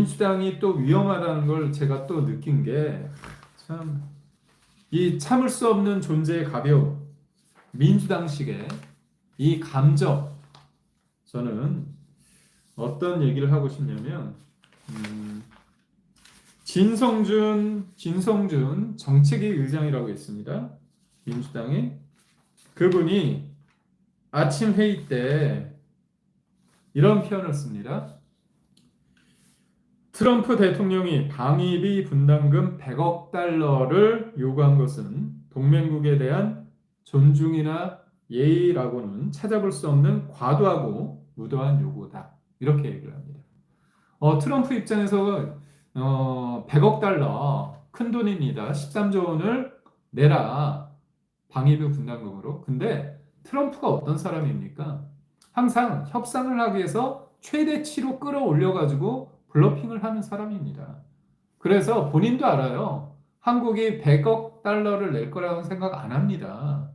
민주당이 또 위험하다는 걸 제가 또 느낀 게 참 이 참을 수 없는 존재의 가벼움, 민주당식의 이 감정, 저는 어떤 얘기를 하고 싶냐면 진성준 정책위 의장이라고 있습니다. 민주당의 그분이 아침 회의 때 이런 표현을 씁니다. 트럼프 대통령이 방위비 분담금 100억 달러를 요구한 것은 동맹국에 대한 존중이나 예의라고는 찾아볼 수 없는 과도하고 무도한 요구다. 이렇게 얘기를 합니다. 트럼프 입장에서 100억 달러 큰 돈입니다. 13조 원을 내라. 방위비 분담금으로. 근데 트럼프가 어떤 사람입니까? 항상 협상을 하기 위해서 최대치로 끌어올려가지고 블러핑을 하는 사람입니다. 그래서 본인도 알아요. 한국이 100억 달러를 낼 거라고는 생각 안 합니다.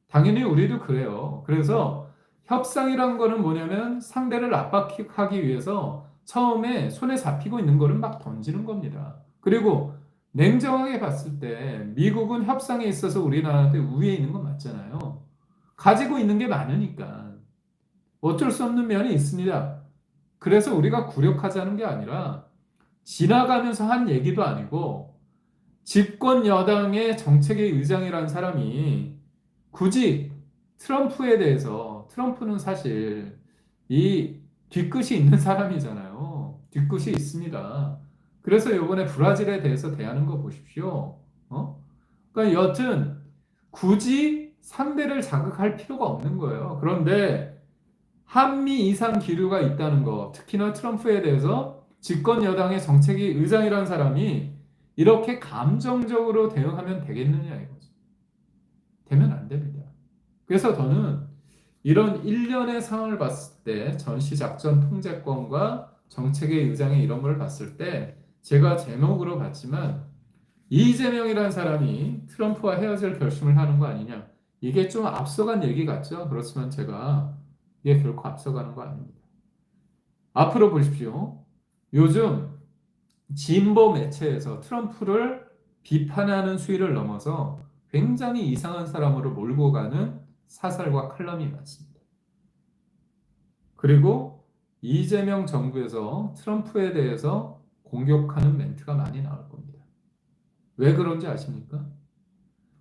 당연히 우리도 그래요. 그래서 협상이란 거는 뭐냐면 상대를 압박하기 위해서 처음에 손에 잡히고 있는 거를 막 던지는 겁니다. 그리고 냉정하게 봤을 때 미국은 협상에 있어서 우리나라한테 우위에 있는 건 맞잖아요. 가지고 있는 게 많으니까 어쩔 수 없는 면이 있습니다. 그래서 우리가 굴욕하자는 게 아니라 지나가면서 한 얘기도 아니고 집권 여당의 정책의 의장이라는 사람이 굳이 트럼프에 대해서, 트럼프는 사실 이 뒤끝이 있는 사람이잖아요. 뒤끝이 있습니다. 그래서 이번에 브라질에 대해서 대하는 거 보십시오. 그러니까 여튼 굳이 상대를 자극할 필요가 없는 거예요. 그런데 한미 이상 기류가 있다는 거, 특히나 트럼프에 대해서 집권 여당의 정책위 의장이라는 사람이 이렇게 감정적으로 대응하면 되겠느냐 이거죠. 되면 안 됩니다. 그래서 저는 이런 일련의 상황을 봤을 때 전시작전 통제권과 정책의 의장의 이런 걸 봤을 때 제가 제목으로 봤지만 이재명이라는 사람이 트럼프와 헤어질 결심을 하는 거 아니냐. 이게 좀 앞서간 얘기 같죠? 그렇지만 제가 이게 결코 앞서가는 거 아닙니다. 앞으로 보십시오. 요즘 진보 매체에서 트럼프를 비판하는 수위를 넘어서 굉장히 이상한 사람으로 몰고 가는 사설과 칼럼이 많습니다. 그리고 이재명 정부에서 트럼프에 대해서 공격하는 멘트가 많이 나올 겁니다. 왜 그런지 아십니까?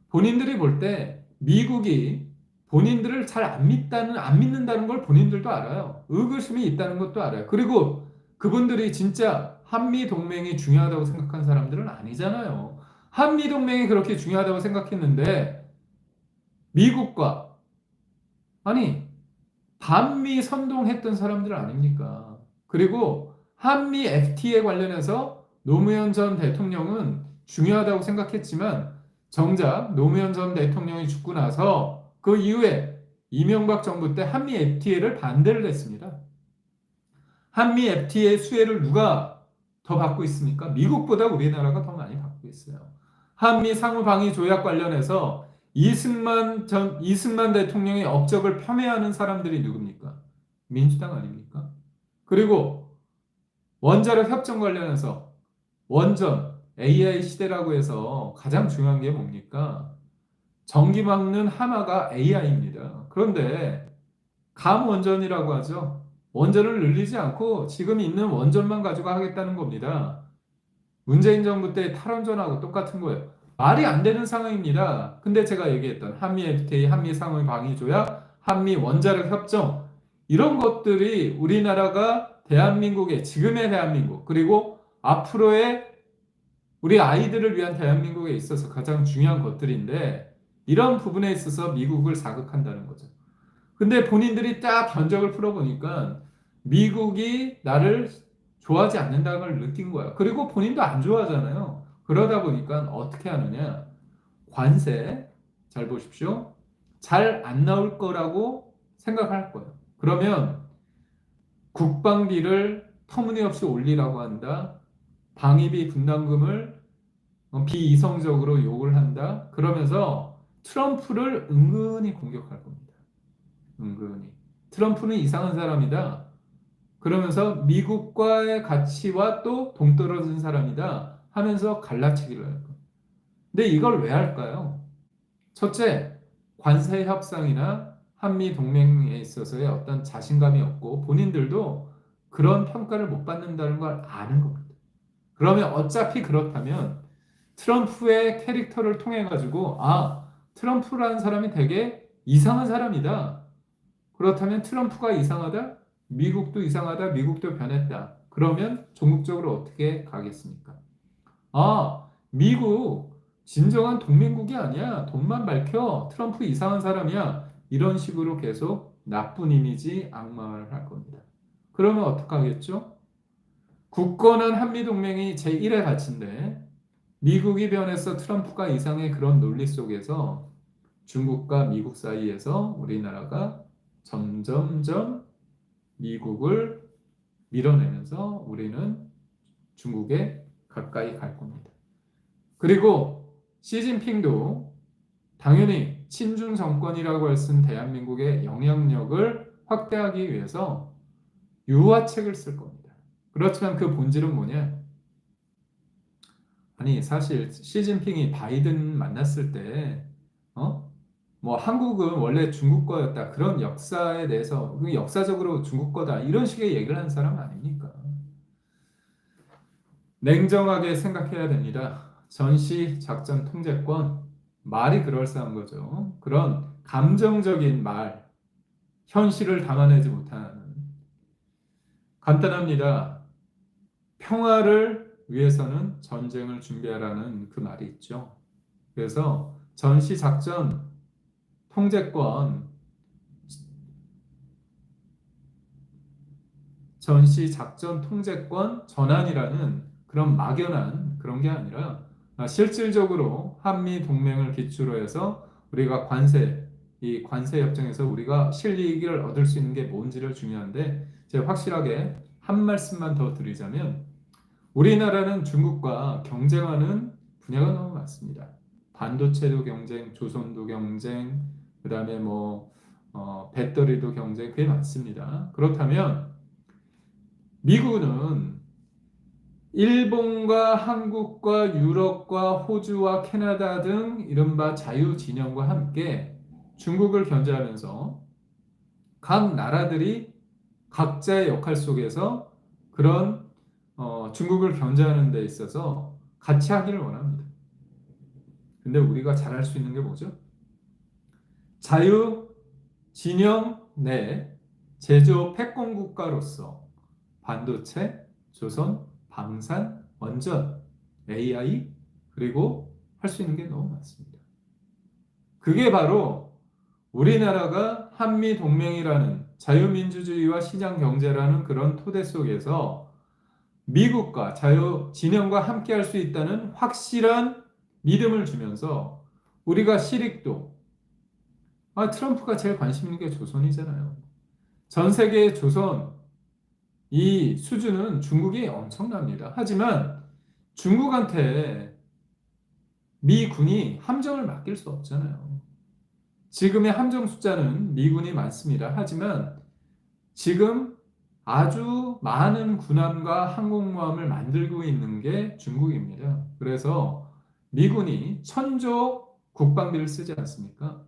본인들이 볼 때 미국이 본인들을 잘 안 믿는다는 걸 본인들도 알아요. 의구심이 있다는 것도 알아요. 그리고 그분들이 진짜 한미 동맹이 중요하다고 생각한 사람들은 아니잖아요. 한미 동맹이 그렇게 중요하다고 생각했는데 미국과 아니 반미 선동했던 사람들 아닙니까? 그리고 한미 FTA에 관련해서 노무현 전 대통령은 중요하다고 생각했지만 정작 노무현 전 대통령이 죽고 나서 그 이후에 이명박 정부 때 한미 FTA를 반대를 했습니다. 한미 FTA 수혜를 누가 더 받고 있습니까? 미국보다 우리나라가 더 많이 받고 있어요. 한미 상호방위 조약 관련해서 이승만 대통령의 업적을 폄훼하는 사람들이 누굽니까? 민주당 아닙니까? 그리고 원자력 협정 관련해서 원전 AI 시대라고 해서 가장 중요한 게 뭡니까? 전기 막는 하나가 AI입니다. 그런데 감원전이라고 하죠. 원전을 늘리지 않고 지금 있는 원전만 가지고 하겠다는 겁니다. 문재인 정부 때 탈원전하고 똑같은 거예요. 말이 안 되는 상황입니다. 근데 제가 얘기했던 한미 FTA, 한미 상호 방위 조약, 한미 원자력 협정 이런 것들이 우리나라가 대한민국의 지금의 대한민국 그리고 앞으로의 우리 아이들을 위한 대한민국에 있어서 가장 중요한 것들인데 이런 부분에 있어서 미국을 자극한다는 거죠. 근데 본인들이 딱 견적을 풀어보니까 미국이 나를 좋아하지 않는다는 걸 느낀 거야. 그리고 본인도 안 좋아하잖아요. 그러다 보니까 어떻게 하느냐. 관세, 잘 보십시오. 잘 안 나올 거라고 생각할 거예요. 그러면 국방비를 터무니없이 올리라고 한다. 방위비 분담금을 비이성적으로 요구를 한다. 그러면서 트럼프를 은근히 공격할 겁니다. 은근히. 트럼프는 이상한 사람이다. 그러면서 미국과의 가치와 또 동떨어진 사람이다 하면서 갈라치기를 할 거예요. 근데 이걸 왜 할까요? 첫째, 관세 협상이나 한미 동맹에 있어서의 어떤 자신감이 없고 본인들도 그런 평가를 못 받는다는 걸 아는 겁니다. 그러면 어차피 그렇다면 트럼프의 캐릭터를 통해 가지고 트럼프라는 사람이 되게 이상한 사람이다. 그렇다면 트럼프가 이상하다? 미국도 이상하다. 미국도 변했다. 그러면 종국적으로 어떻게 가겠습니까? 미국 진정한 동맹국이 아니야. 돈만 밝혀. 트럼프 이상한 사람이야. 이런 식으로 계속 나쁜 이미지 악마화를 할 겁니다. 그러면 어떡하겠죠? 굳건한 한미동맹이 제1의 가치인데 미국이 변해서 트럼프가 이상의 그런 논리 속에서 중국과 미국 사이에서 우리나라가 점점점 미국을 밀어내면서 우리는 중국에 가까이 갈 겁니다. 그리고 시진핑도 당연히 친중 정권이라고 할 수 있는 대한민국의 영향력을 확대하기 위해서 유화책을 쓸 겁니다. 그렇지만 그 본질은 뭐냐? 아니 사실 시진핑이 바이든 만났을 때 뭐 한국은 원래 중국 거였다 그런 역사에 대해서 역사적으로 중국 거다 이런 식의 얘기를 하는 사람 아닙니까? 냉정하게 생각해야 됩니다. 전시 작전 통제권 말이 그럴싸한 거죠. 그런 감정적인 말, 현실을 담아내지 못하는 간단합니다. 평화를 위해서는 전쟁을 준비하라는 그 말이 있죠. 그래서 전시 작전 통제권, 전시 작전 통제권 전환이라는 그런 막연한 그런 게 아니라 실질적으로 한미 동맹을 기초로 해서 우리가 이 관세 협정에서 우리가 실익을 얻을 수 있는 게 뭔지를 중요한데 제가 확실하게 한 말씀만 더 드리자면 우리나라는 중국과 경쟁하는 분야가 너무 많습니다. 반도체도 경쟁, 조선도 경쟁, 그 다음에 배터리도 경쟁, 그게 많습니다. 그렇다면 미국은 일본과 한국과 유럽과 호주와 캐나다 등 이른바 자유진영과 함께 중국을 견제하면서 각 나라들이 각자의 역할 속에서 그런 중국을 견제하는 데 있어서 같이 하기를 원합니다. 근데 우리가 잘할 수 있는 게 뭐죠? 자유 진영 내 제조 패권 국가로서 반도체, 조선, 방산, 원전, AI 그리고 할 수 있는 게 너무 많습니다. 그게 바로 우리나라가 한미 동맹이라는 자유민주주의와 시장 경제라는 그런 토대 속에서 미국과 자유 진영과 함께 할 수 있다는 확실한 믿음을 주면서 우리가 실익도 트럼프가 제일 관심 있는 게 조선이잖아요. 전 세계의 조선 이 수준은 중국이 엄청납니다. 하지만 중국한테 미군이 함정을 맡길 수 없잖아요. 지금의 함정 숫자는 미군이 많습니다. 하지만 지금 아주 많은 군함과 항공모함을 만들고 있는 게 중국입니다. 그래서 미군이 천조 국방비를 쓰지 않습니까?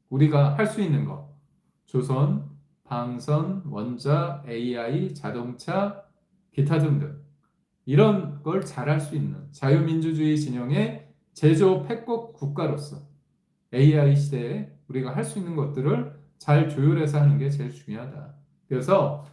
우리가 할 수 있는 거, 조선, 방선, 원자, AI, 자동차, 기타 등등 이런 걸 잘할 수 있는 자유민주주의 진영의 제조 패권 국가로서 AI 시대에 우리가 할 수 있는 것들을 잘 조율해서 하는 게 제일 중요하다. 그래서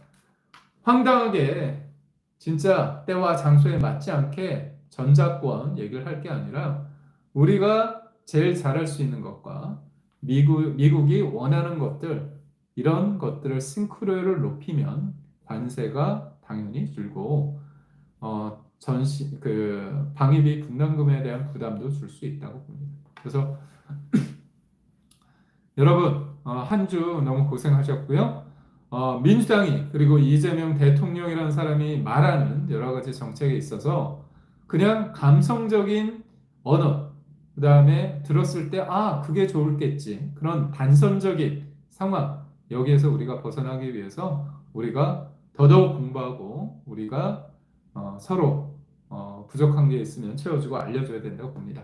황당하게 진짜 때와 장소에 맞지 않게 전작권 얘기를 할 게 아니라 우리가 제일 잘할 수 있는 것과 미국이 원하는 것들 이런 것들을 싱크로율을 높이면 관세가 당연히 줄고 방위비 분담금에 대한 부담도 줄 수 있다고 봅니다. 그래서 여러분 한 주 너무 고생하셨고요. 민주당이 그리고 이재명 대통령이라는 사람이 말하는 여러 가지 정책에 있어서 그냥 감성적인 언어 그 다음에 들었을 때 그게 좋을겠지 그런 단선적인 상황 여기에서 우리가 벗어나기 위해서 우리가 더더욱 공부하고 우리가 서로 부족한 게 있으면 채워주고 알려줘야 된다고 봅니다.